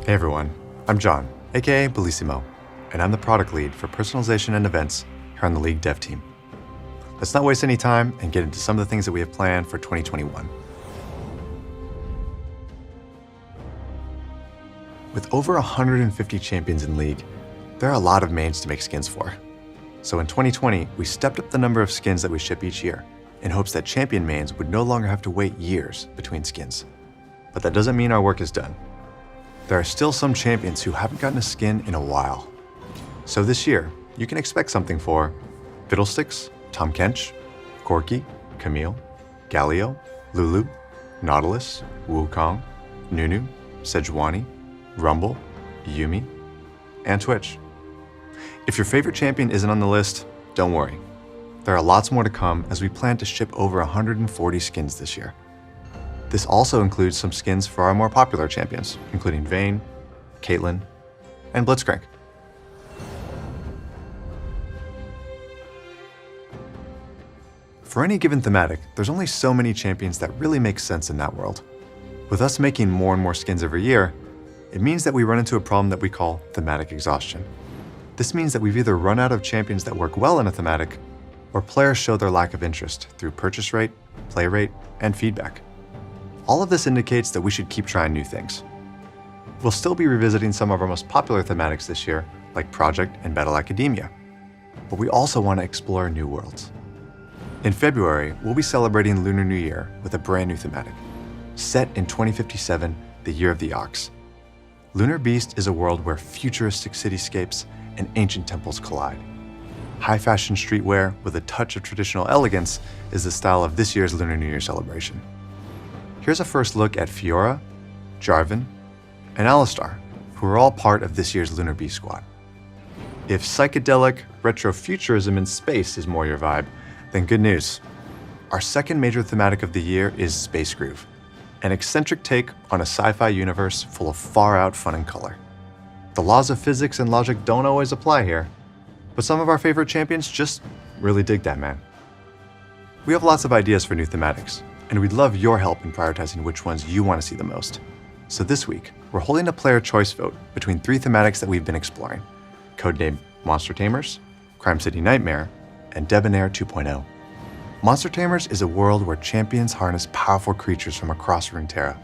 Hey everyone, I'm John, aka Bellissimo, and I'm the product lead for personalization and events here on the League dev team. Let's not waste any time and get into some of the things that we have planned for 2021. With over 150 champions in League, there are a lot of mains to make skins for. So in 2020, we stepped up the number of skins that we ship each year in hopes that champion mains would no longer have to wait years between skins. But that doesn't mean our work is done. There are still some champions who haven't gotten a skin in a while. So this year, you can expect something for Fiddlesticks, Tom Kench, Corki, Camille, Galio, Lulu, Nautilus, Wukong, Nunu, Sejuani, Rumble, Yumi, and Twitch. If your favorite champion isn't on the list, don't worry. There are lots more to come as we plan to ship over 140 skins this year. This also includes some skins for our more popular champions, including Vayne, Caitlyn, and Blitzcrank. For any given thematic, there's only so many champions that really make sense in that world. With us making more and more skins every year, it means that we run into a problem that we call thematic exhaustion. This means that we've either run out of champions that work well in a thematic, or players show their lack of interest through purchase rate, play rate, and feedback. All of this indicates that we should keep trying new things. We'll still be revisiting some of our most popular thematics this year, like Project and Battle Academia, but we also want to explore new worlds. In February, we'll be celebrating Lunar New Year with a brand new thematic, set in 2057, the Year of the Ox. Lunar Beast is a world where futuristic cityscapes and ancient temples collide. High-fashion streetwear with a touch of traditional elegance is the style of this year's Lunar New Year celebration. Here's a first look at Fiora, Jarvan, and Alistar, who are all part of this year's Lunar Beast squad. If psychedelic retrofuturism in space is more your vibe, then good news. Our second major thematic of the year is Space Groove, an eccentric take on a sci-fi universe full of far-out fun and color. The laws of physics and logic don't always apply here, but some of our favorite champions just really dig that, man. We have lots of ideas for new thematics, and we'd love your help in prioritizing which ones you want to see the most. So this week, we're holding a player choice vote between 3 thematics that we've been exploring, codenamed Monster Tamers, Crime City Nightmare, and Debonair 2.0. Monster Tamers is a world where champions harness powerful creatures from across Runeterra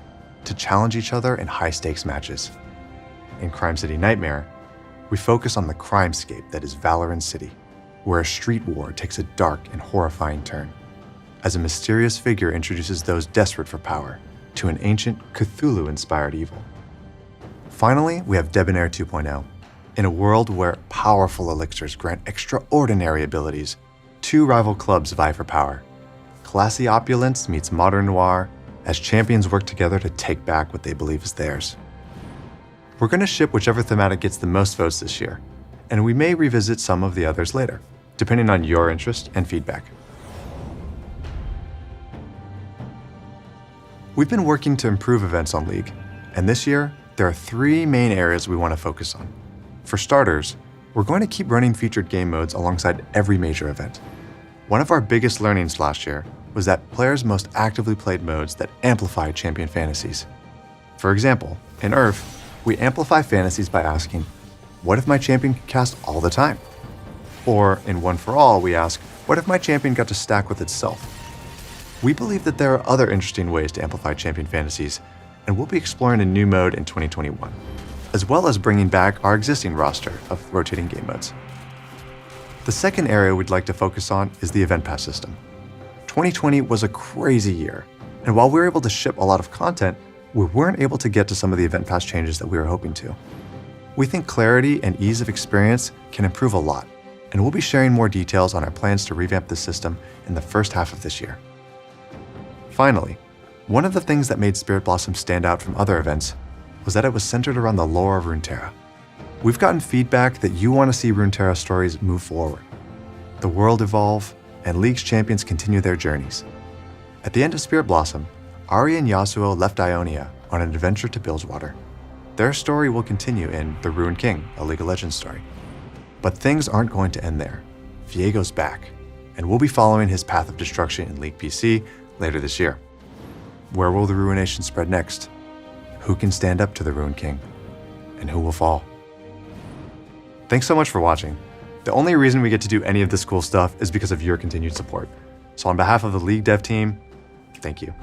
to challenge each other in high-stakes matches. In Crime City Nightmare, we focus on the crimescape that is Valorant City, where a street war takes a dark and horrifying turn, as a mysterious figure introduces those desperate for power to an ancient Cthulhu-inspired evil. Finally, we have Debonair 2.0. In a world where powerful elixirs grant extraordinary abilities, 2 rival clubs vie for power. Classy opulence meets modern noir as champions work together to take back what they believe is theirs. We're going to ship whichever thematic gets the most votes this year, and we may revisit some of the others later, depending on your interest and feedback. We've been working to improve events on League, and this year, there are 3 main areas we want to focus on. For starters, we're going to keep running featured game modes alongside every major event. One of our biggest learnings last year was that players most actively played modes that amplify champion fantasies. For example, in Earth, we amplify fantasies by asking, what if my champion could cast all the time? Or in One for All, we ask, what if my champion got to stack with itself? We believe that there are other interesting ways to amplify champion fantasies, and we'll be exploring a new mode in 2021, as well as bringing back our existing roster of rotating game modes. The second area we'd like to focus on is the event pass system. 2020 was a crazy year, and while we were able to ship a lot of content, we weren't able to get to some of the event pass changes that we were hoping to. We think clarity and ease of experience can improve a lot, and we'll be sharing more details on our plans to revamp the system in the first half of this year. Finally, one of the things that made Spirit Blossom stand out from other events was that it was centered around the lore of Runeterra. We've gotten feedback that you want to see Runeterra stories move forward, the world evolve, and League's champions continue their journeys. At the end of Spirit Blossom, Ahri and Yasuo left Ionia on an adventure to Bilgewater. Their story will continue in The Ruined King, a League of Legends story. But things aren't going to end there. Viego's back, and we'll be following his path of destruction in League PC later this year. Where will the ruination spread next? Who can stand up to the Ruined King? and who will fall. Thanks so much for watching. The only reason we get to do any of this cool stuff is because of your continued support. So on behalf of the League Dev team, thank you.